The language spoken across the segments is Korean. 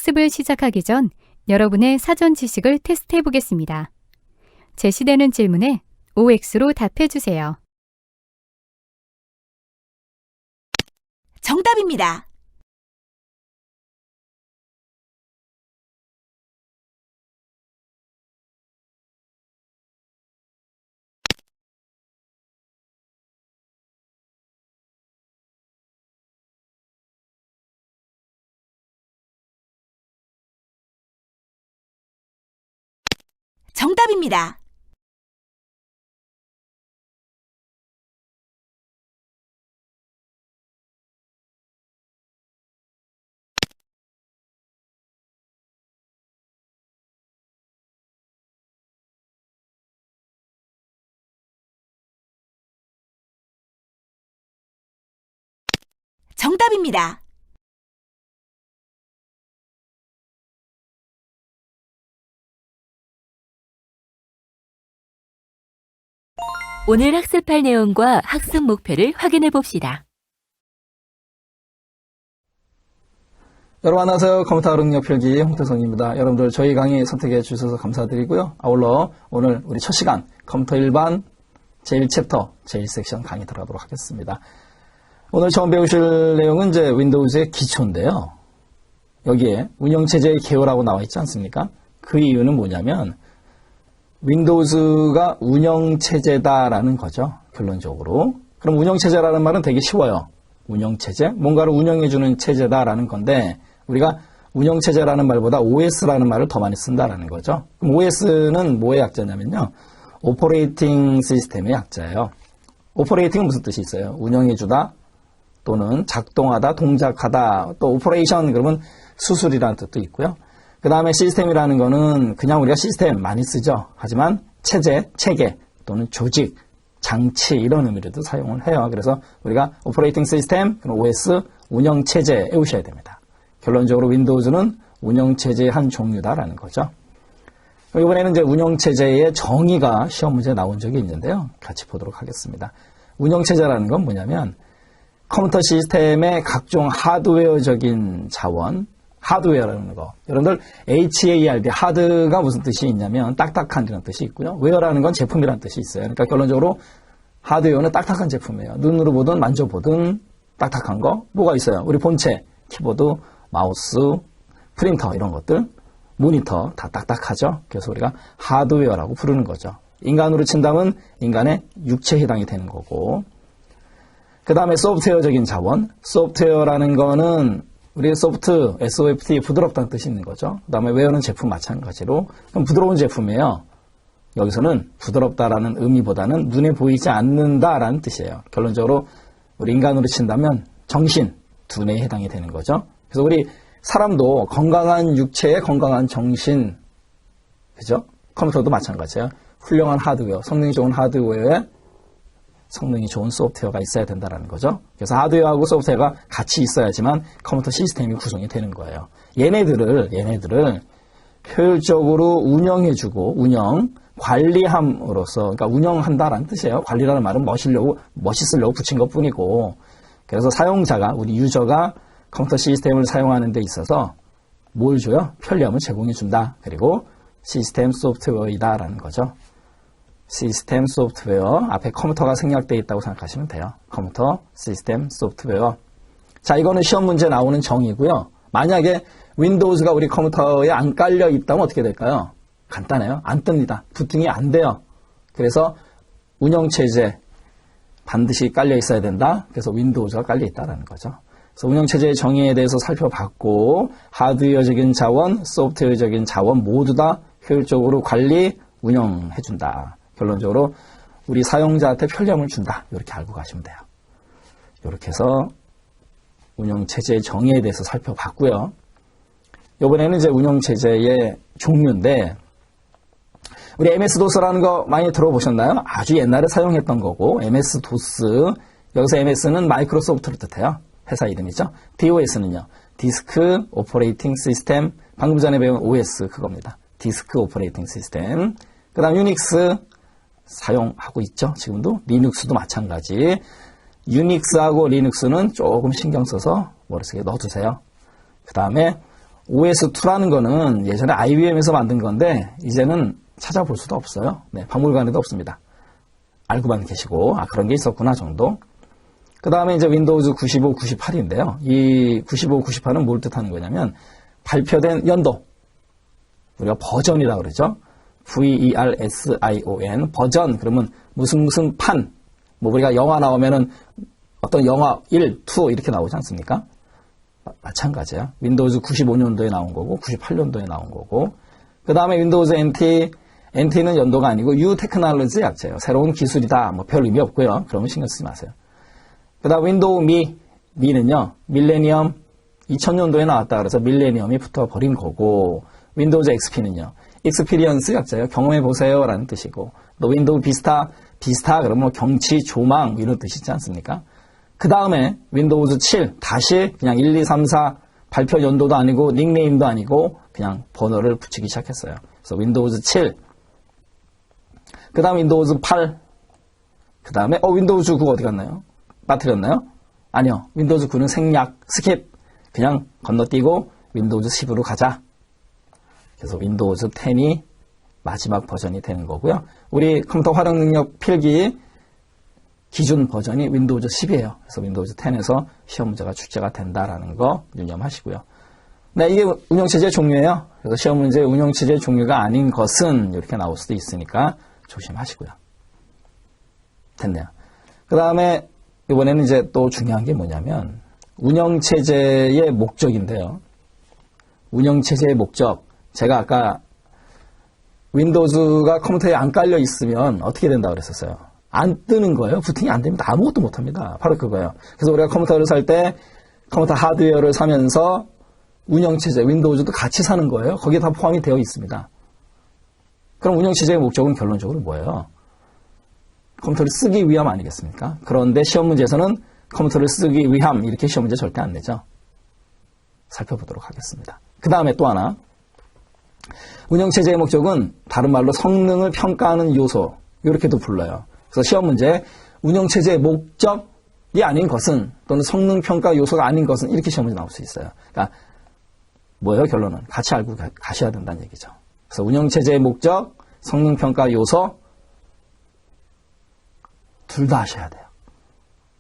학습을 시작하기 전 여러분의 사전 지식을 테스트해 보겠습니다. 제시되는 질문에 OX로 답해 주세요. 정답입니다. 정답입니다. 정답입니다. 오늘 학습할 내용과 학습 목표를 확인해 봅시다. 여러분 안녕하세요. 컴퓨터 능력 필기 홍태성입니다. 여러분들 저희 강의 선택해 주셔서 감사드리고요. 아울러 오늘 우리 첫 시간 컴퓨터 일반 제1챕터 제1섹션 강의 들어가도록 하겠습니다. 오늘 처음 배우실 내용은 이제 윈도우즈의 기초인데요. 여기에 운영체제의 개요라고 나와 있지 않습니까? 그 이유는 뭐냐면 윈도우즈가 운영체제다라는 거죠. 결론적으로. 그럼 운영체제라는 말은 되게 쉬워요. 운영체제? 뭔가를 운영해주는 체제다라는 건데 우리가 운영체제라는 말보다 OS라는 말을 더 많이 쓴다라는 거죠. 그럼 OS는 뭐의 약자냐면요. 오퍼레이팅 시스템의 약자예요. 오퍼레이팅은 무슨 뜻이 있어요? 운영해주다 또는 작동하다, 동작하다, 또 오퍼레이션 그러면 수술이라는 뜻도 있고요. 그 다음에 시스템이라는 거는 그냥 우리가 시스템 많이 쓰죠. 하지만 체제, 체계 또는 조직, 장치 이런 의미로도 사용을 해요. 그래서 우리가 오퍼레이팅 시스템, OS, 운영체제 외우셔야 됩니다. 결론적으로 윈도우즈는 운영체제의 한 종류다라는 거죠. 이번에는 이제 운영체제의 정의가 시험 문제에 나온 적이 있는데요. 같이 보도록 하겠습니다. 운영체제라는 건 뭐냐면 컴퓨터 시스템의 각종 하드웨어적인 자원, 하드웨어라는 거. 여러분들 HARD, 하드가 무슨 뜻이 있냐면 딱딱한 이런 뜻이 있고요. 웨어라는 건 제품이라는 뜻이 있어요. 그러니까 결론적으로 하드웨어는 딱딱한 제품이에요. 눈으로 보든 만져보든 딱딱한 거. 뭐가 있어요? 우리 본체, 키보드, 마우스, 프린터 이런 것들, 모니터 다 딱딱하죠. 그래서 우리가 하드웨어라고 부르는 거죠. 인간으로 친다면 인간의 육체에 해당이 되는 거고. 그 다음에 소프트웨어적인 자원. 소프트웨어라는 거는 우리 소프트, SOFT, 부드럽다는 뜻이 있는 거죠. 그 다음에 웨어는 제품 마찬가지로. 그럼 부드러운 제품이에요. 여기서는 부드럽다라는 의미보다는 눈에 보이지 않는다라는 뜻이에요. 결론적으로 우리 인간으로 친다면 정신, 두뇌에 해당이 되는 거죠. 그래서 우리 사람도 건강한 육체에 건강한 정신, 그죠? 컴퓨터도 마찬가지예요. 훌륭한 하드웨어, 성능이 좋은 하드웨어에 성능이 좋은 소프트웨어가 있어야 된다는 거죠. 그래서 하드웨어하고 소프트웨어가 같이 있어야지만 컴퓨터 시스템이 구성이 되는 거예요. 얘네들을 효율적으로 운영해주고 관리함으로써, 그러니까 운영한다라는 뜻이에요. 관리라는 말은 멋있으려고 붙인 것 뿐이고, 그래서 사용자가, 우리 유저가 컴퓨터 시스템을 사용하는 데 있어서 뭘 줘요? 편리함을 제공해준다. 그리고 시스템 소프트웨어이다라는 거죠. 시스템 소프트웨어, 앞에 컴퓨터가 생략되어 있다고 생각하시면 돼요. 컴퓨터, 시스템, 소프트웨어. 자, 이거는 시험 문제 나오는 정의고요. 만약에 윈도우즈가 우리 컴퓨터에 안 깔려 있다면 어떻게 될까요? 간단해요. 안 뜹니다. 부팅이 안 돼요. 그래서 운영체제 반드시 깔려 있어야 된다. 그래서 윈도우즈가 깔려 있다는 거죠. 그래서 운영체제의 정의에 대해서 살펴봤고, 하드웨어적인 자원, 소프트웨어적인 자원 모두 다 효율적으로 관리, 운영해준다. 결론적으로 우리 사용자한테 편리함을 준다. 이렇게 알고 가시면 돼요. 이렇게 해서 운영체제의 정의에 대해서 살펴봤고요. 이번에는 이제 운영체제의 종류인데 우리 MS-DOS라는 거 많이 들어보셨나요? 아주 옛날에 사용했던 거고 MS-DOS, 여기서 MS는 마이크로소프트를 뜻해요. 회사 이름이죠. DOS는요. 디스크 오퍼레이팅 시스템, 방금 전에 배운 OS 그겁니다. 디스크 오퍼레이팅 시스템. 그 다음 유닉스 사용하고 있죠. 지금도 리눅스도 마찬가지. 유닉스하고 리눅스는 조금 신경 써서 머릿속에 넣어두세요. 그 다음에 OS2라는 거는 예전에 IBM에서 만든 건데 이제는 찾아볼 수도 없어요. 네, 박물관에도 없습니다. 알고만 계시고 그런 게 있었구나 정도. 그 다음에 이제 윈도우즈 95, 98인데요. 이 95, 98은 뭘 뜻하는 거냐면 발표된 연도. 우리가 버전이라고 그러죠. VERSION 버전. 그러면 무슨 판. 뭐 우리가 영화 나오면은 어떤 영화 1, 2 이렇게 나오지 않습니까? 마찬가지예요. 윈도우즈 95년도에 나온 거고 98년도에 나온 거고. 그 다음에 윈도우즈 NT. NT는 연도가 아니고 New Technology 약자예요. 새로운 기술이다. 뭐 별 의미 없고요. 그러면 신경 쓰지 마세요. 그 다음 윈도우 미는요. 밀레니엄 2000년도에 나왔다 그래서 밀레니엄이 붙어버린 거고, 윈도우즈 XP는요. 익스피리언스 약자예요. 경험해보세요 라는 뜻이고, 또 윈도우 비스타 그러면 뭐 경치, 조망 이런 뜻이지 않습니까? 그 다음에 윈도우즈 7 다시 그냥 1, 2, 3, 4 발표 연도도 아니고 닉네임도 아니고 그냥 번호를 붙이기 시작했어요. 그래서 윈도우즈 7, 그 다음 윈도우즈 8, 그 다음에 윈도우즈 9 어디 갔나요? 빠뜨렸나요? 아니요. 윈도우즈 9는 생략, 스킵. 그냥 건너뛰고 윈도우즈 10으로 가자. 그래서 윈도우즈 10이 마지막 버전이 되는 거고요. 우리 컴퓨터 활용 능력 필기 기준 버전이 윈도우즈 10이에요. 그래서 윈도우즈 10에서 시험 문제가 출제가 된다라는 거 유념하시고요. 네, 이게 운영체제의 종류예요. 그래서 시험 문제 운영체제의 종류가 아닌 것은 이렇게 나올 수도 있으니까 조심하시고요. 됐네요. 그 다음에 이번에는 이제 또 중요한 게 뭐냐면 운영체제의 목적인데요. 운영체제의 목적. 제가 아까 윈도우즈가 컴퓨터에 안 깔려 있으면 어떻게 된다고 그랬었어요. 안 뜨는 거예요. 부팅이 안 되면 아무것도 못 합니다. 바로 그거예요. 그래서 우리가 컴퓨터를 살 때 컴퓨터 하드웨어를 사면서 운영체제, 윈도우즈도 같이 사는 거예요. 거기에 다 포함이 되어 있습니다. 그럼 운영체제의 목적은 결론적으로 뭐예요? 컴퓨터를 쓰기 위함 아니겠습니까? 그런데 시험 문제에서는 컴퓨터를 쓰기 위함 이렇게 시험 문제 절대 안 내죠. 살펴보도록 하겠습니다. 그 다음에 또 하나. 운영체제의 목적은 다른 말로 성능을 평가하는 요소 이렇게도 불러요. 그래서 시험 문제 운영체제의 목적이 아닌 것은 또는 성능평가 요소가 아닌 것은 이렇게 시험 문제 나올 수 있어요. 그러니까 뭐예요? 결론은 같이 알고 가셔야 된다는 얘기죠. 그래서 운영체제의 목적, 성능평가 요소 둘 다 하셔야 돼요.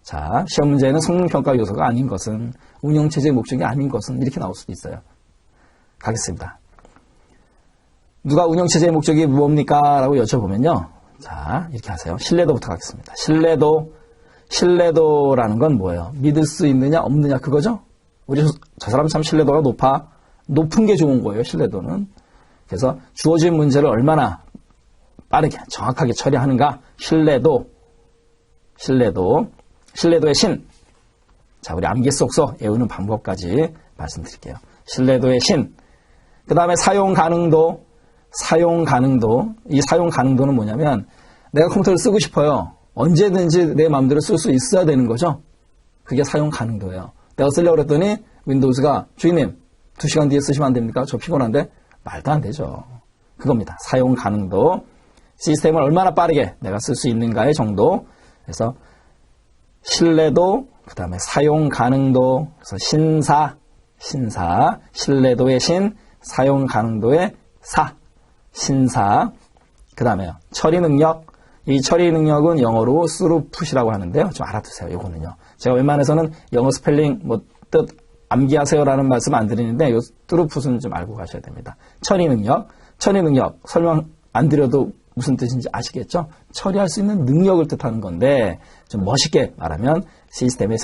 자, 시험 문제에는 성능평가 요소가 아닌 것은, 운영체제의 목적이 아닌 것은 이렇게 나올 수도 있어요. 가겠습니다. 누가 운영체제의 목적이 뭡니까? 라고 여쭤보면요. 자, 이렇게 하세요. 신뢰도부터 가겠습니다. 신뢰도라는 건 뭐예요? 믿을 수 있느냐, 없느냐, 그거죠? 우리 저 사람 참 신뢰도가 높은 게 좋은 거예요, 신뢰도는. 그래서 주어진 문제를 얼마나 빠르게, 정확하게 처리하는가, 신뢰도의 신. 자, 우리 암기 쏙쏙 외우는 방법까지 말씀드릴게요. 신뢰도의 신. 그 다음에 사용 가능도. 이 사용 가능도는 뭐냐면 내가 컴퓨터를 쓰고 싶어요. 언제든지 내 마음대로 쓸 수 있어야 되는 거죠. 그게 사용 가능도예요. 내가 쓰려고 그랬더니 윈도우즈가 주인님 2시간 뒤에 쓰시면 안 됩니까? 저 피곤한데? 말도 안 되죠. 그겁니다. 사용 가능도. 시스템을 얼마나 빠르게 내가 쓸 수 있는가의 정도. 그래서 신뢰도, 그 다음에 사용 가능도, 그래서 신사, 신뢰도의 신, 사용 가능도의 신사. 그 다음에요. 처리 능력. 이 처리 능력은 영어로 throughput이라고 하는데요. 좀 알아두세요. 요거는요. 제가 웬만해서는 영어 스펠링, 뜻 암기하세요라는 말씀 안 드리는데, 요 throughput은 좀 알고 가셔야 됩니다. 처리 능력 설명 안 드려도 무슨 뜻인지 아시겠죠? 처리할 수 있는 능력을 뜻하는 건데, 좀 멋있게 말하면 시스템의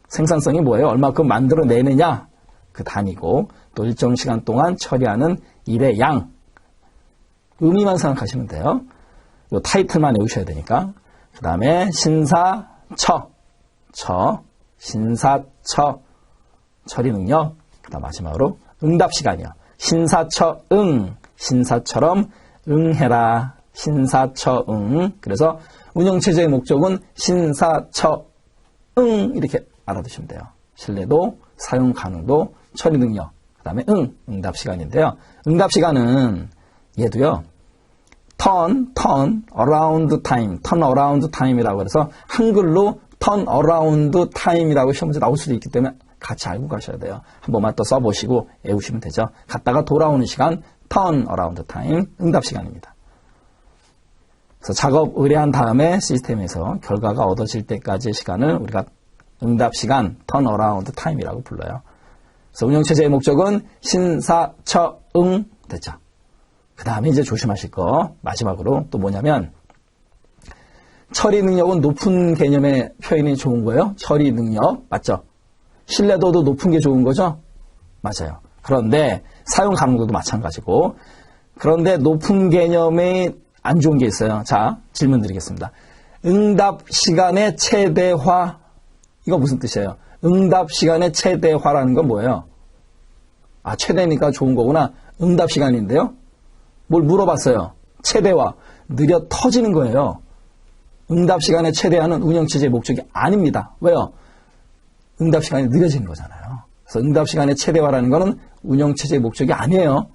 생산성이 뭐예요? 얼마큼 만들어내느냐? 그 단위고, 또 일정 시간 동안 처리하는 일의 양. 의미만 생각하시면 돼요. 요 타이틀만 외우셔야 되니까. 그 다음에 신사처, 처리 능력. 그 다음 마지막으로 응답 시간이요. 신사처럼 응해라. 그래서 운영체제의 목적은 신사처응 이렇게 알아두시면 돼요. 신뢰도, 사용 가능도, 처리 능력, 그 다음에 응답 시간인데요. 응답 시간은 얘도요. turn around time이라고 해서 한글로 turn around time이라고 시험 문제 나올 수도 있기 때문에 같이 알고 가셔야 돼요. 한 번만 또 써보시고 외우시면 되죠. 갔다가 돌아오는 시간, turn around time, 응답 시간입니다. 그래서 작업 의뢰한 다음에 시스템에서 결과가 얻어질 때까지의 시간을 우리가 응답 시간, turn around time이라고 불러요. 그래서 운영체제의 목적은 신사처응 됐죠. 그 다음에 이제 조심하실 거 마지막으로 또 뭐냐면 처리 능력은 높은 개념의 표현이 좋은 거예요. 처리 능력 맞죠? 신뢰도도 높은 게 좋은 거죠? 맞아요. 그런데 사용 가능도도 마찬가지고 그런데 높은 개념의 안 좋은 게 있어요. 자, 질문 드리겠습니다. 응답 시간의 최대화 이거 무슨 뜻이에요? 응답 시간의 최대화라는 건 뭐예요? 아, 최대니까 좋은 거구나. 응답 시간인데요. 뭘 물어봤어요? 최대화. 느려 터지는 거예요. 응답 시간의 최대화는 운영체제의 목적이 아닙니다. 왜요? 응답 시간이 느려지는 거잖아요. 그래서 응답 시간의 최대화라는 거는 운영체제의 목적이 아니에요.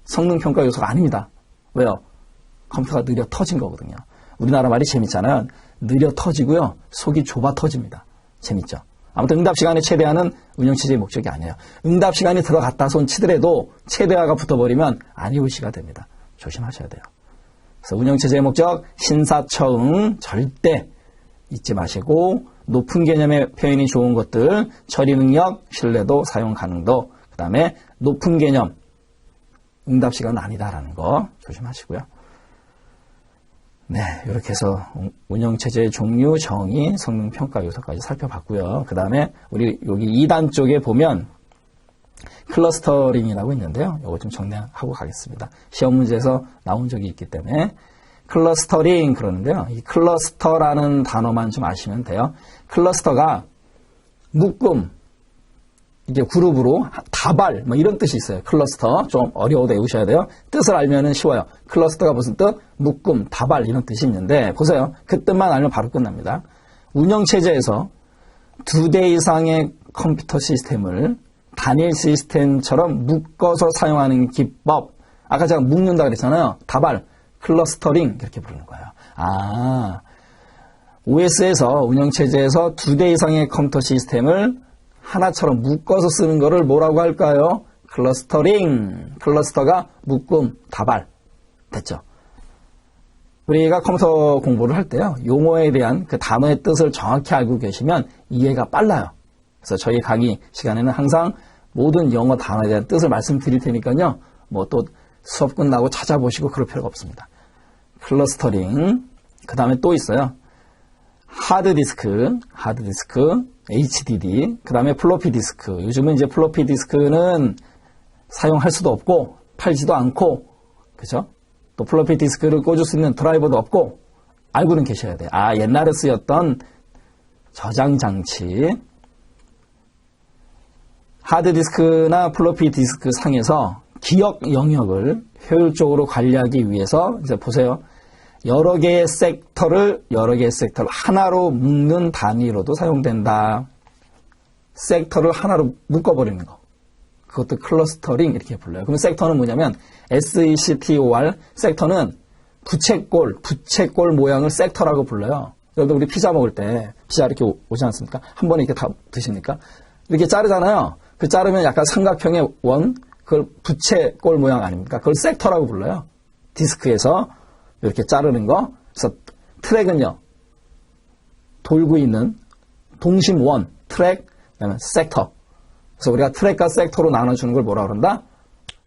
성능평가 요소가 아닙니다. 왜요? 컴퓨터가 느려 터진 거거든요. 우리나라 말이 재밌잖아요. 느려 터지고요. 속이 좁아 터집니다. 재밌죠? 아무튼 응답 시간의 최대화는 운영체제의 목적이 아니에요. 응답 시간이 들어갔다 손 치더라도 최대화가 붙어버리면 안이울시가 됩니다. 조심하셔야 돼요. 그래서 운영체제의 목적, 신사처응 절대 잊지 마시고 높은 개념의 표현이 좋은 것들, 처리 능력, 신뢰도, 사용 가능도, 그 다음에 높은 개념, 응답 시간은 아니다라는 거 조심하시고요. 네, 이렇게 해서 운영체제의 종류, 정의, 성능평가 요소까지 살펴봤고요. 그 다음에 우리 여기 2단 쪽에 보면 클러스터링이라고 있는데요. 이거 좀 정리하고 가겠습니다. 시험 문제에서 나온 적이 있기 때문에 클러스터링 그러는데요. 이 클러스터라는 단어만 좀 아시면 돼요. 클러스터가 묶음, 이게 그룹으로 다발 뭐 이런 뜻이 있어요. 클러스터 좀 어려워도 외우셔야 돼요. 뜻을 알면은 쉬워요. 클러스터가 무슨 뜻? 묶음, 다발 이런 뜻이 있는데 보세요. 그 뜻만 알면 바로 끝납니다. 운영체제에서 2대 이상의 컴퓨터 시스템을 단일 시스템처럼 묶어서 사용하는 기법. 아까 제가 묶는다 그랬잖아요. 다발, 클러스터링 이렇게 부르는 거예요. 아, OS에서 운영체제에서 2대 이상의 컴퓨터 시스템을 하나처럼 묶어서 쓰는 거를 뭐라고 할까요? 클러스터링. 클러스터가 묶음, 다발. 됐죠? 우리가 컴퓨터 공부를 할 때요. 용어에 대한 그 단어의 뜻을 정확히 알고 계시면 이해가 빨라요. 그래서 저희 강의 시간에는 항상 모든 영어 단어에 대한 뜻을 말씀드릴 테니까요. 뭐 또 수업 끝나고 찾아보시고 그럴 필요가 없습니다. 클러스터링. 그 다음에 또 있어요. 하드디스크, HDD, 그 다음에 플로피 디스크. 요즘은 이제 플로피 디스크는 사용할 수도 없고, 팔지도 않고, 그죠? 또 플로피 디스크를 꽂을 수 있는 드라이버도 없고, 알고는 계셔야 돼요. 아, 옛날에 쓰였던 저장 장치. 하드디스크나 플로피 디스크 상에서 기억 영역을 효율적으로 관리하기 위해서, 이제 보세요. 여러 개의 섹터를 하나로 묶는 단위로도 사용된다. 섹터를 하나로 묶어버리는 거. 그것도 클러스터링 이렇게 불러요. 그럼 섹터는 뭐냐면 SECTOR, 섹터는 부채꼴 모양을 섹터라고 불러요. 여러분 우리 피자 먹을 때 피자 이렇게 오지 않습니까? 한 번에 이렇게 다 드십니까? 이렇게 자르잖아요. 그 자르면 약간 삼각형의 원, 그걸 부채꼴 모양 아닙니까? 그걸 섹터라고 불러요. 디스크에서 이렇게 자르는 거. 그래서 트랙은요. 돌고 있는 동심원, 트랙, 그다음에 섹터. 그래서 우리가 트랙과 섹터로 나눠주는 걸 뭐라 그런다?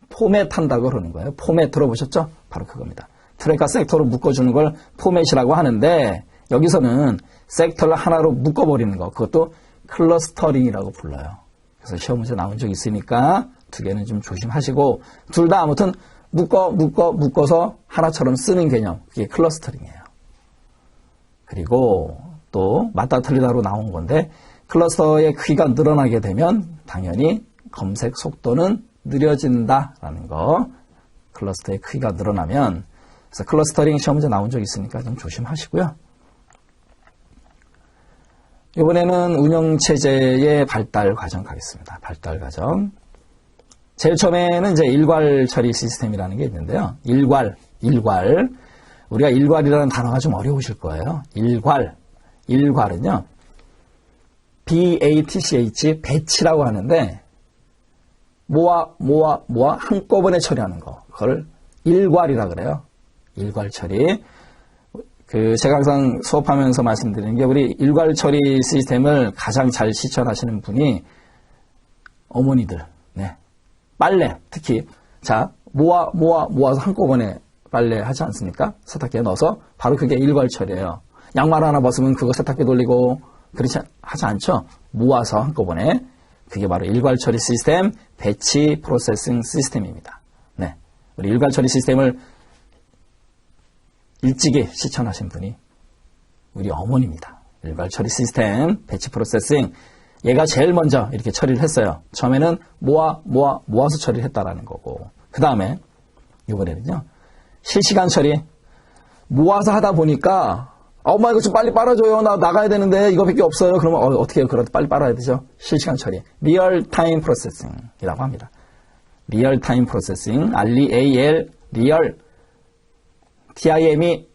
포맷한다고 그러는 거예요. 포맷 들어보셨죠? 바로 그겁니다. 트랙과 섹터로 묶어주는 걸 포맷이라고 하는데 여기서는 섹터를 하나로 묶어버리는 거. 그것도 클러스터링이라고 불러요. 그래서 시험 문제 나온 적 있으니까 두 개는 좀 조심하시고 둘 다 아무튼 묶어서 하나처럼 쓰는 개념. 그게 클러스터링이에요. 그리고 또 맞다 틀리다로 나온 건데 클러스터의 크기가 늘어나게 되면 당연히 검색 속도는 느려진다라는 거. 클러스터의 크기가 늘어나면 그래서 클러스터링 시험 문제 나온 적 있으니까 좀 조심하시고요. 이번에는 운영체제의 발달 과정 가겠습니다. 발달 과정. 제일 처음에는 이제 일괄 처리 시스템이라는 게 있는데요. 일괄. 우리가 일괄이라는 단어가 좀 어려우실 거예요. 일괄은요. BATCH, 배치라고 하는데, 모아 한꺼번에 처리하는 거. 그걸 일괄이라 그래요. 일괄 처리. 제가 항상 수업하면서 말씀드리는 게 우리 일괄 처리 시스템을 가장 잘 실천하시는 분이 어머니들. 네. 빨래, 특히. 자, 모아서 한꺼번에 빨래 하지 않습니까? 세탁기에 넣어서 바로 그게 일괄 처리예요. 양말 하나 벗으면 그거 세탁기 돌리고 그렇지 하지 않죠? 모아서 한꺼번에. 그게 바로 일괄 처리 시스템, 배치 프로세싱 시스템입니다. 네. 우리 일괄 처리 시스템을 일찍이 실천하신 분이 우리 어머니입니다. 일괄 처리 시스템, 배치 프로세싱. 얘가 제일 먼저 이렇게 처리를 했어요. 처음에는 모아서 처리를 했다라는 거고. 그 다음에, 이번에는요, 실시간 처리. 모아서 하다 보니까, 엄마 이거 좀 빨리 빨아줘요. 나 나가야 되는데 이거밖에 없어요. 그러면 어떻게 해요? 그래도 빨리 빨아야 되죠. 실시간 처리. 리얼 타임 프로세싱이라고 합니다. 리얼 타임 프로세싱. REAL, 리얼. TIME,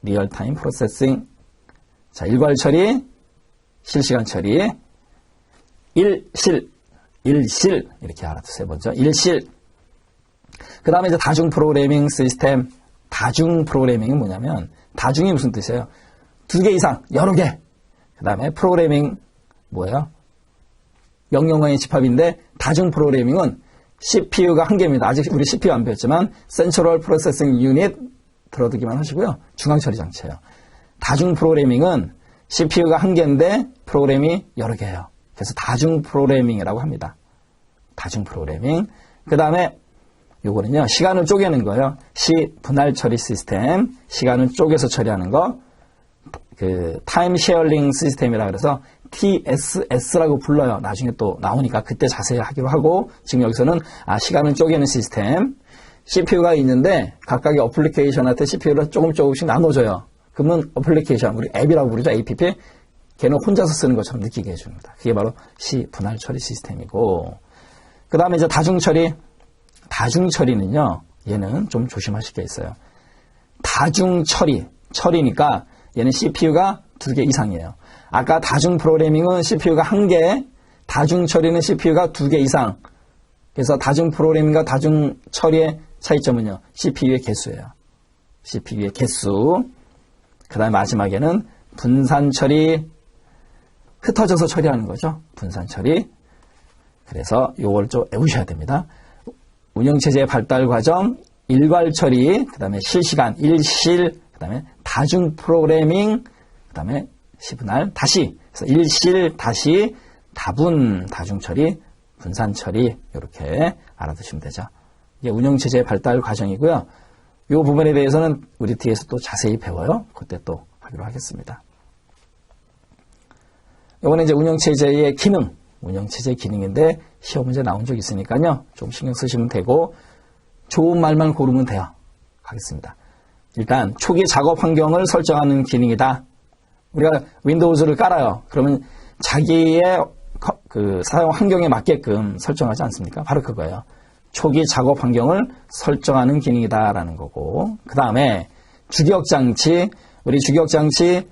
리얼 타임 프로세싱. 자, 일괄 처리, 실시간 처리. 일실, 이렇게 알아두세요. 먼저. 일실. 그 다음에 이제 다중 프로그래밍 시스템. 다중 프로그래밍이 뭐냐면, 다중이 무슨 뜻이에요? 2개 이상, 여러 개. 그 다음에 프로그래밍, 뭐예요? 영영의 집합인데, 다중 프로그래밍은 CPU가 한 개입니다. 아직 우리 CPU 안 배웠지만, Central Processing Unit 들어두기만 하시고요. 중앙 처리 장치예요. 다중 프로그래밍은 CPU가 한 개인데, 프로그램이 여러 개예요. 그래서 다중 프로그래밍이라고 합니다. 다중 프로그래밍. 그 다음에 요거는요, 시간을 쪼개는 거예요. 분할 처리 시스템. 시간을 쪼개서 처리하는 거. 타임 쉐어링 시스템이라 그래서 TSS라고 불러요. 나중에 또 나오니까 그때 자세히 하기로 하고, 지금 여기서는 시간을 쪼개는 시스템. CPU가 있는데 각각의 어플리케이션한테 CPU를 조금씩 나눠줘요. 그러면 어플리케이션, 우리 앱이라고 부르죠. APP. 걔는 혼자서 쓰는 것처럼 느끼게 해줍니다. 그게 바로 분할 처리 시스템이고, 그 다음에 이제 다중 처리. 다중 처리는요, 얘는 좀 조심하실 게 있어요. 다중 처리니까 얘는 CPU가 2개 이상이에요. 아까 다중 프로그래밍은 CPU가 1개, 다중 처리는 CPU가 2개 이상. 그래서 다중 프로그래밍과 다중 처리의 차이점은요, CPU의 개수예요. CPU의 개수. 그 다음에 마지막에는 분산 처리, 흩어져서 처리하는 거죠. 분산 처리. 그래서 요걸 좀 외우셔야 됩니다. 운영체제의 발달 과정, 일괄 처리, 그 다음에 실시간, 일실, 그 다음에 다중 프로그래밍, 그 다음에 시분할, 다시. 그래서 일실, 다시, 다분, 다중 처리, 분산 처리, 이렇게 알아두시면 되죠. 이게 운영체제의 발달 과정이고요. 이 부분에 대해서는 우리 뒤에서 또 자세히 배워요. 그때 또 하기로 하겠습니다. 이번에 이제 운영체제의 기능, 운영체제의 기능인데 시험 문제 나온 적 있으니까요. 좀 신경 쓰시면 되고, 좋은 말만 고르면 돼요. 가겠습니다. 일단 초기 작업 환경을 설정하는 기능이다. 우리가 윈도우즈를 깔아요. 그러면 자기의 사용 환경에 맞게끔 설정하지 않습니까? 바로 그거예요. 초기 작업 환경을 설정하는 기능이다라는 거고, 그 다음에 주기억장치, 우리 주기억장치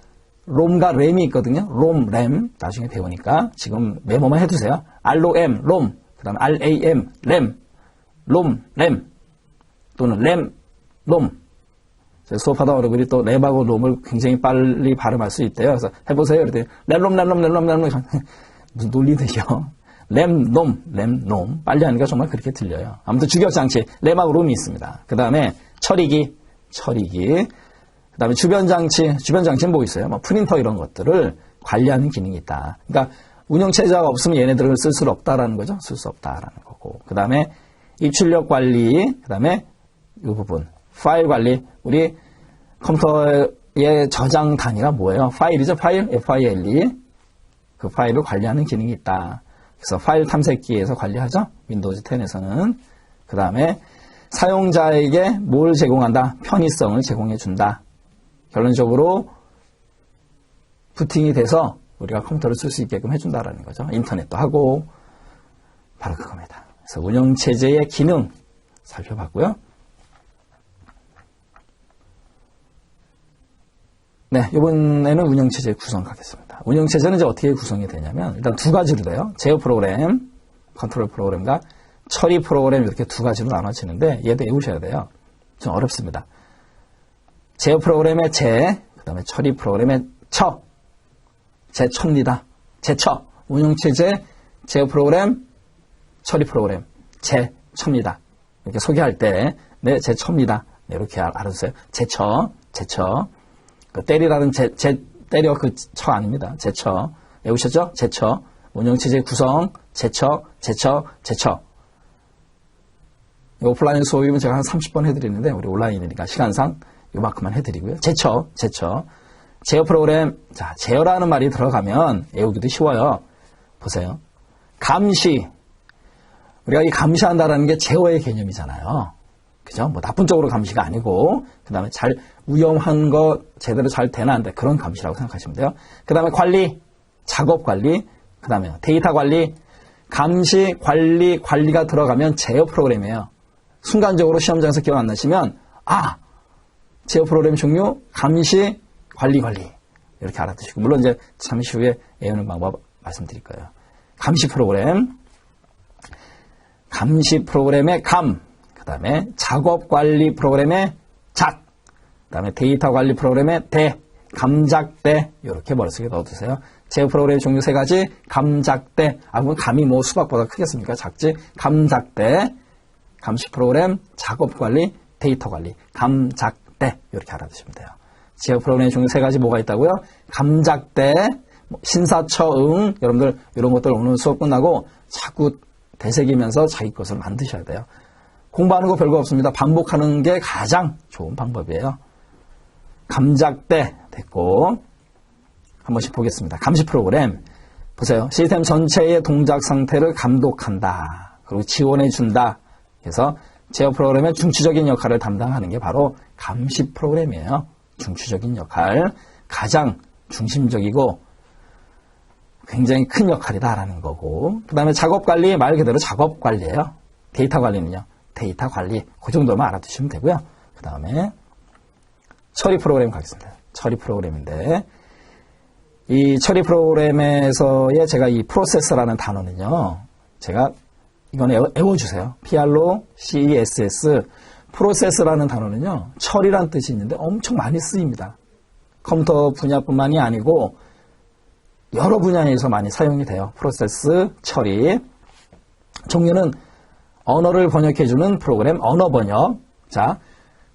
롬과 램이 있거든요. 램 나중에 배우니까 지금 메모만 해두세요. ROM, 롬, 그 다음에 RAM, 램, 램 또는 롬. 수업하다 여러분이 또 램하고 롬을 굉장히 빨리 발음할 수 있대요. 그래서 해보세요. 그랬더니 램 무슨 논리들이요. 램, 빨리 하니까 정말 그렇게 들려요. 아무튼 주기억장치, 램하고 롬이 있습니다. 그 다음에 처리기. 그 다음에 주변장치는 뭐 있어요? 뭐 프린터 이런 것들을 관리하는 기능이 있다. 그러니까 운영체제가 없으면 얘네들을 쓸 수 없다라는 거죠. 쓸 수 없다라는 거고. 그 다음에 입출력 관리, 그 다음에 이 부분, 파일 관리. 우리 컴퓨터의 저장 단위가 뭐예요? 파일이죠. 파일, FILE. 그 파일을 관리하는 기능이 있다. 그래서 파일 탐색기에서 관리하죠. 윈도우즈 10에서는. 그 다음에 사용자에게 뭘 제공한다? 편의성을 제공해준다. 결론적으로 부팅이 돼서 우리가 컴퓨터를 쓸 수 있게끔 해준다라는 거죠. 인터넷도 하고. 바로 그겁니다. 그래서 운영체제의 기능 살펴봤고요. 네, 이번에는 운영체제 구성 가겠습니다. 운영체제는 이제 어떻게 구성이 되냐면 일단 두 가지로 돼요. 제어 프로그램, 컨트롤 프로그램과 처리 프로그램 이렇게 두 가지로 나눠지는데 얘도 외우셔야 돼요. 좀 어렵습니다. 제어 프로그램의 제, 그 다음에 처리 프로그램의 처. 제처입니다. 제처. 운영체제, 제어 프로그램, 처리 프로그램. 제처입니다. 이렇게 소개할 때, 네, 제처입니다. 네, 이렇게 알아두세요. 제처. 그 때리라는 때려 그 처 아닙니다. 제처. 외우셨죠? 제처. 운영체제 구성, 제처. 오프라인 수업이면 제가 한 30번 해드리는데, 우리 온라인이니까 시간상 요만큼만 해드리고요. 제처. 제어 프로그램. 자, 제어라는 말이 들어가면 외우기도 쉬워요. 보세요. 감시. 우리가 이 감시한다라는 게 제어의 개념이잖아요. 그죠? 뭐 나쁜 쪽으로 감시가 아니고, 그 다음에 위험한 거 제대로 잘 되나 안 돼. 그런 감시라고 생각하시면 돼요. 그 다음에 관리, 작업 관리, 그 다음에 데이터 관리, 감시, 관리가 들어가면 제어 프로그램이에요. 순간적으로 시험장에서 기억 안 나시면, 제어 프로그램 종류, 감시, 관리. 이렇게 알아두시고, 물론 이제 잠시 후에 외우는 방법 말씀드릴 거예요. 감시 프로그램의 감, 그 다음에 작업 관리 프로그램의 작, 그 다음에 데이터 관리 프로그램의 대, 감작대, 이렇게 머릿속에 넣어두세요. 제어 프로그램 종류 세 가지, 감작대, 그럼 감이 뭐 수박보다 크겠습니까? 작지? 감작대, 감시 프로그램, 작업 관리, 데이터 관리, 감작대, 이렇게 알아두시면 돼요. 제어 프로그램 종류 세 가지 뭐가 있다고요? 감작대, 신사처응, 여러분들 이런 것들 오늘 수업 끝나고 자꾸 되새기면서 자기 것을 만드셔야 돼요. 공부하는 거 별거 없습니다. 반복하는 게 가장 좋은 방법이에요. 감작대 됐고, 한 번씩 보겠습니다. 감시 프로그램 보세요. 시스템 전체의 동작 상태를 감독한다. 그리고 지원해준다. 그래서 제어 프로그램의 중추적인 역할을 담당하는 게 바로 감시 프로그램이에요. 중추적인 역할, 가장 중심적이고 굉장히 큰 역할이다라는 거고, 그 다음에 작업관리, 말 그대로 작업관리예요. 데이터 관리는요. 데이터 관리, 그 정도만 알아두시면 되고요. 그 다음에 처리 프로그램 가겠습니다. 처리 프로그램인데, 이 처리 프로그램에서의 제가 이 프로세스라는 단어는요, 제가 이건 외워주세요. PROCESS, 프로세스라는 단어는요, 처리란 뜻이 있는데 엄청 많이 쓰입니다. 컴퓨터 분야뿐만이 아니고 여러 분야에서 많이 사용이 돼요. 프로세스, 처리. 종류는 언어를 번역해주는 프로그램, 언어 번역. 자,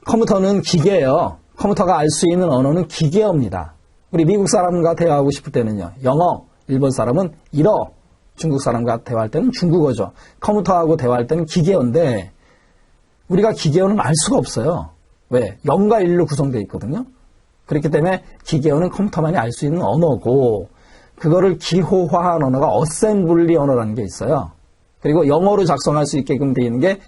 컴퓨터는 기계예요. 컴퓨터가 알 수 있는 언어는 기계어입니다. 우리 미국 사람과 대화하고 싶을 때는요, 영어, 일본 사람은 일어, 중국 사람과 대화할 때는 중국어죠. 컴퓨터하고 대화할 때는 기계어인데, 우리가 기계어는 알 수가 없어요. 왜? 0과 1로 구성되어 있거든요. 그렇기 때문에 기계어는 컴퓨터만이 알 수 있는 언어고, 그거를 기호화한 언어가 어셈블리 언어라는 게 있어요. 그리고 영어로 작성할 수 있게끔 되어 있는 게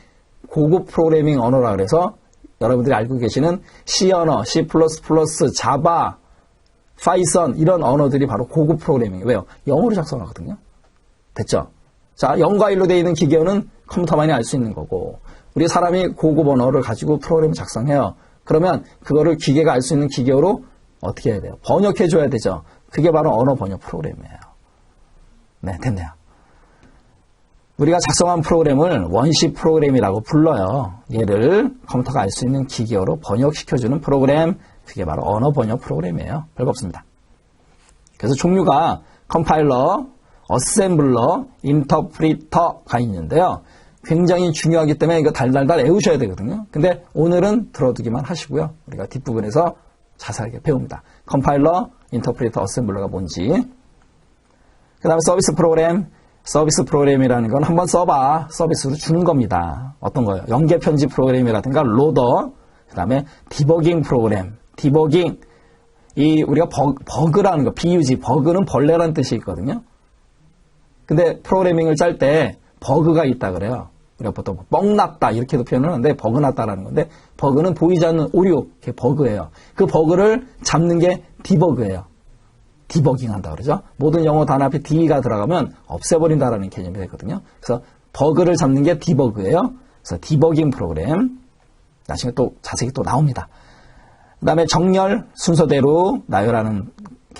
고급 프로그래밍 언어라 그래서 여러분들이 알고 계시는 C 언어, C++, 자바, 파이썬 이런 언어들이 바로 고급 프로그래밍이에요. 왜요? 영어로 작성하거든요. 됐죠? 자, 0과 1로 되어 있는 기계어는 컴퓨터만이 알 수 있는 거고, 우리 사람이 고급 언어를 가지고 프로그램을 작성해요. 그러면 그거를 기계가 알 수 있는 기계어로 어떻게 해야 돼요? 번역해줘야 되죠. 그게 바로 언어 번역 프로그램이에요. 네, 됐네요. 우리가 작성한 프로그램을 원시 프로그램이라고 불러요. 얘를 컴퓨터가 알 수 있는 기계어로 번역시켜주는 프로그램, 그게 바로 언어 번역 프로그램이에요. 별거 없습니다. 그래서 종류가 컴파일러, 어셈블러, 인터프리터가 있는데요. 굉장히 중요하기 때문에 이거 달달달 외우셔야 되거든요. 근데 오늘은 들어두기만 하시고요. 우리가 뒷부분에서 자세하게 배웁니다. 컴파일러, 인터프리터, 어셈블러가 뭔지. 그 다음에 서비스 프로그램. 서비스 프로그램이라는 건 한번 써봐. 서비스로 주는 겁니다. 어떤 거요? 연계 편집 프로그램이라든가 로더. 그 다음에 디버깅 프로그램. 디버깅. 우리가 버그라는 거, BUG. 버그는 벌레라는 뜻이 있거든요. 근데 프로그래밍을 짤 때 버그가 있다 그래요. 우리가 보통 뻥 났다 이렇게도 표현을 하는데 버그 났다라는 건데, 버그는 보이지 않는 오류, 그게 버그예요. 그 버그를 잡는 게 디버그예요. 디버깅 한다 그러죠. 모든 영어 단어 앞에 D가 들어가면 없애버린다라는 개념이 되거든요. 그래서 버그를 잡는 게 디버그예요. 그래서 디버깅 프로그램. 나중에 또 자세히 또 나옵니다. 그 다음에 정렬, 순서대로 나열하는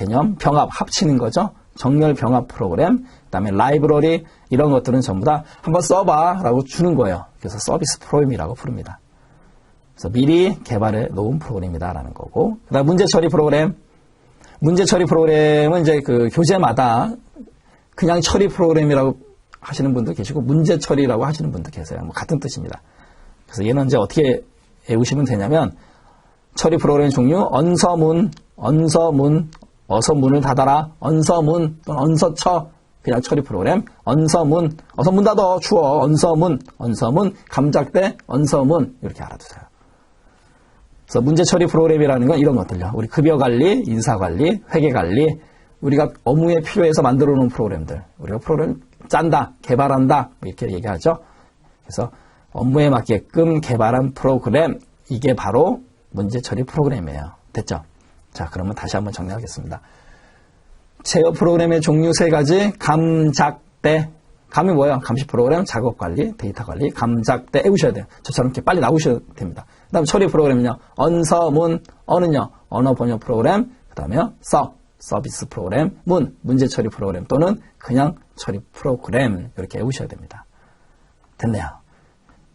개념, 병합, 합치는 거죠. 정렬 병합 프로그램, 그다음에 라이브러리 이런 것들은 전부 다 한번 써봐라고 주는 거예요. 그래서 서비스 프로그램이라고 부릅니다. 그래서 미리 개발해 놓은 프로그램이다라는 거고, 그다음 문제 처리 프로그램. 문제 처리 프로그램은 이제 그 교재마다 그냥 처리 프로그램이라고 하시는 분도 계시고 문제 처리라고 하시는 분도 계세요. 뭐 같은 뜻입니다. 그래서 얘는 이제 어떻게 외우시면 되냐면 처리 프로그램 종류 언서문, 어서 문을 닫아라, 언서문 또는 언서쳐 그냥 처리 프로그램, 언서문, 어서 문 닫어 추워, 언서문, 감작대, 언서문 이렇게 알아두세요. 그래서 문제 처리 프로그램이라는 건 이런 것들요. 우리 급여 관리, 인사 관리, 회계 관리, 우리가 업무에 필요해서 만들어 놓은 프로그램들, 우리가 프로그램 짠다, 개발한다 이렇게 얘기하죠. 그래서 업무에 맞게끔 개발한 프로그램, 이게 바로 문제 처리 프로그램이에요. 됐죠? 자, 그러면 다시 한번 정리하겠습니다. 제어 프로그램의 종류 세 가지, 감작대, 감이 뭐예요? 감시 프로그램, 작업 관리, 데이터 관리, 감작대 외우셔야 돼요. 저처럼 이렇게 빨리 나오셔야 됩니다. 그 다음 처리 프로그램은요, 언서문, 언은요, 언어 번역 프로그램, 그 다음에요, 서비스 프로그램, 문제 처리 프로그램 또는 그냥 처리 프로그램 이렇게 외우셔야 됩니다. 됐네요.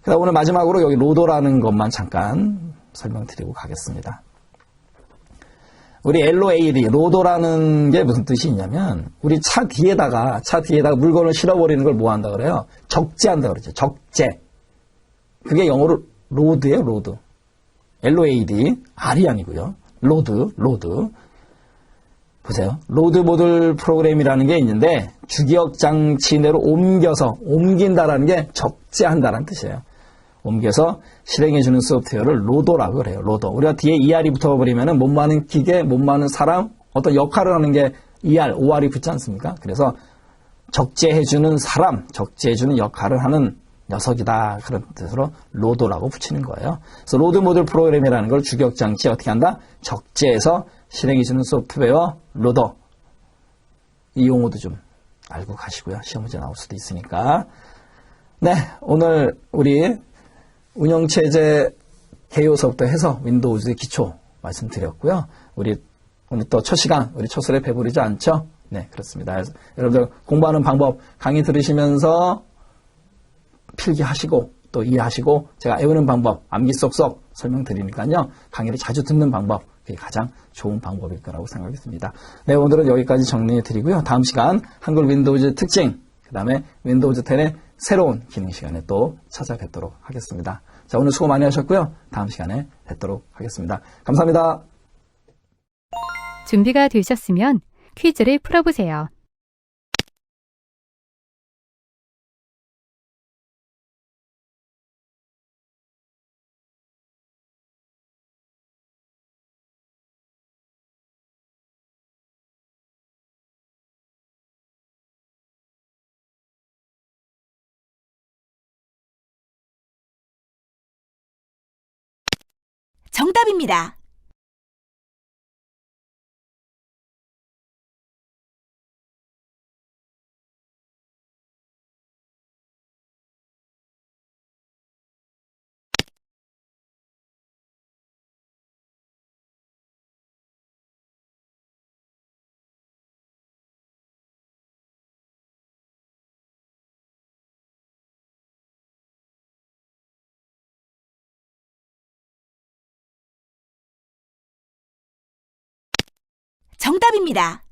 그 다음 오늘 마지막으로 여기 로도라는 것만 잠깐 설명드리고 가겠습니다. 우리 LOAD, 로도라는 게 무슨 뜻이 있냐면 우리 차 뒤에다가 물건을 실어버리는 걸 뭐 한다 그래요? 적재한다 그러죠. 적재. 그게 영어로 로드예요, 로드. LOAD, R이 아니고요. 로드. 보세요. 로드 모듈 프로그램이라는 게 있는데 주기억 장치 내로 옮긴다라는 게 적재한다라는 뜻이에요. 옮겨서 실행해주는 소프트웨어를 로도라고 그래요. 로도. 우리가 뒤에 ER이 붙어버리면 못 마는 기계, 못 마는 사람, 어떤 역할을 하는 게 ER, OR이 붙지 않습니까? 그래서 적재해주는 사람, 적재해주는 역할을 하는 녀석이다. 그런 뜻으로 로도라고 붙이는 거예요. 그래서 로드 모듈 프로그램이라는 걸 주기억장치에 어떻게 한다? 적재해서 실행해주는 소프트웨어 로더. 이 용어도 좀 알고 가시고요. 시험 문제 나올 수도 있으니까. 네, 오늘 우리 운영체제 개요서부터 해서 윈도우즈의 기초 말씀드렸고요. 우리 오늘 또 첫 시간 우리 초설에 배부르지 않죠? 네, 그렇습니다. 그래서 여러분들 공부하는 방법 강의 들으시면서 필기하시고 또 이해하시고 제가 외우는 방법 암기 쏙쏙 설명드리니까요. 강의를 자주 듣는 방법 그게 가장 좋은 방법일 거라고 생각했습니다. 네, 오늘은 여기까지 정리해 드리고요. 다음 시간 한글 윈도우즈 특징 그 다음에 윈도우즈 10의 새로운 기능 시간에 또 찾아뵙도록 하겠습니다. 자, 오늘 수고 많이 하셨고요. 다음 시간에 뵙도록 하겠습니다. 감사합니다. 준비가 되셨으면 퀴즈를 풀어보세요. 정답입니다. 정답입니다.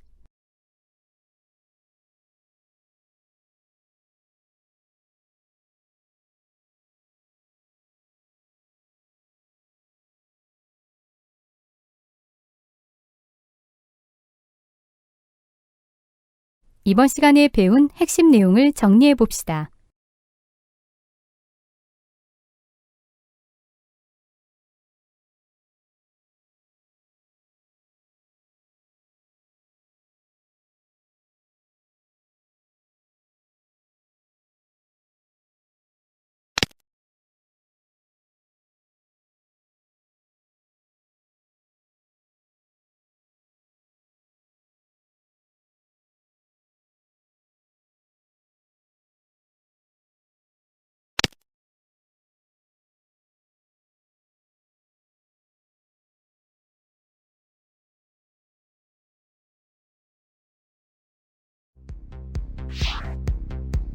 이번 시간에 배운 핵심 내용을 정리해 봅시다.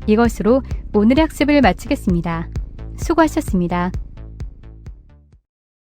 이것으로 오늘의 학습을 마치겠습니다. 수고하셨습니다.